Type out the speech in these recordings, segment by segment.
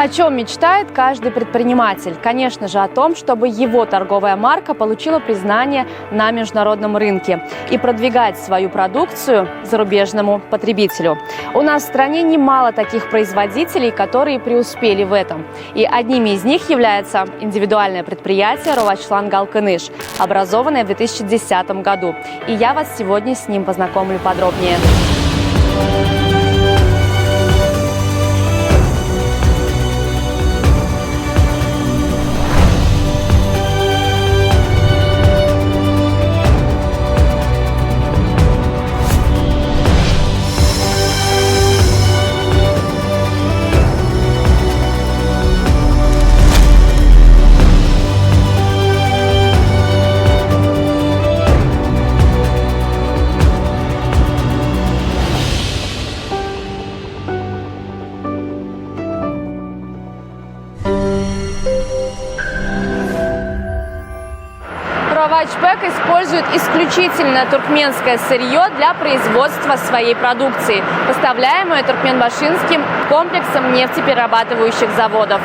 О чем мечтает каждый предприниматель? Конечно же, о том, чтобы его торговая марка получила признание на международном рынке и продвигать свою продукцию зарубежному потребителю. У нас в стране немало таких производителей, которые преуспели в этом. И одними из них является индивидуальное предприятие «Ровачлан Галкыныш», образованное в 2010 году. И я вас сегодня с ним познакомлю подробнее. Ровачпек использует исключительно туркменское сырье для производства своей продукции, поставляемое Туркменбашинским комплексом нефтеперерабатывающих заводов.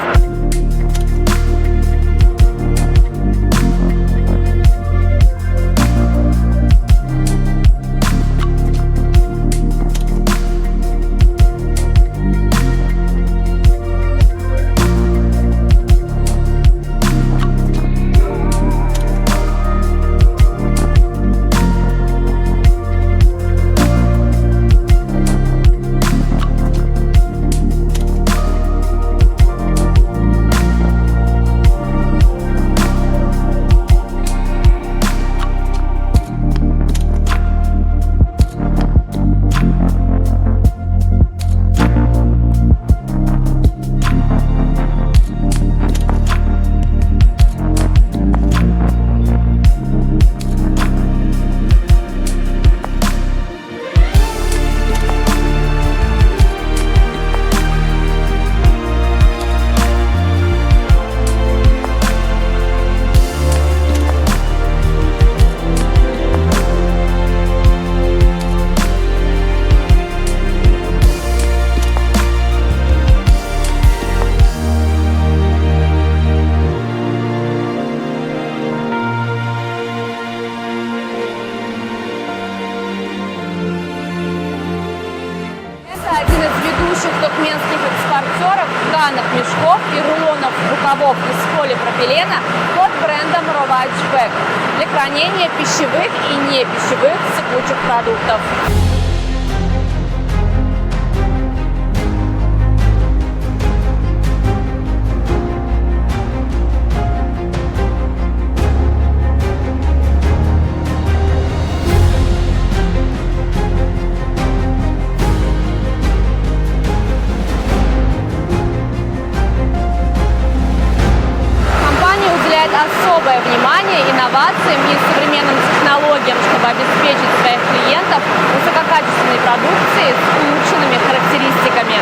Туркменских экспортеров тканых мешков и рулонов рукавов из полипропилена под брендом Ровачпек для хранения пищевых и непищевых сыпучих продуктов. Особое внимание инновациям и современным технологиям, чтобы обеспечить своих клиентов высококачественной продукцией с улучшенными характеристиками.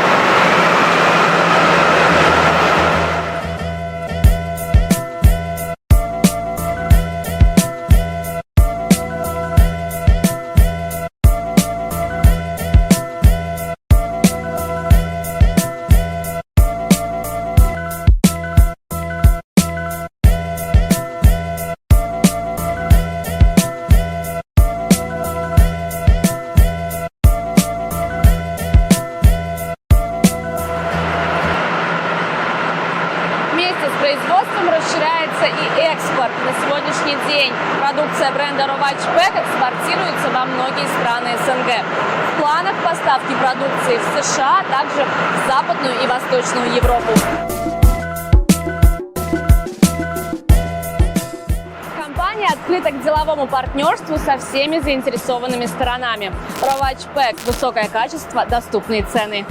С производством расширяется и экспорт. На сегодняшний день продукция бренда Ровачпек экспортируется во многие страны СНГ. В планах поставки продукции в США, а также в Западную и Восточную Европу. Компания открыта к деловому партнерству со всеми заинтересованными сторонами. Ровачпек – высокое качество, доступные цены.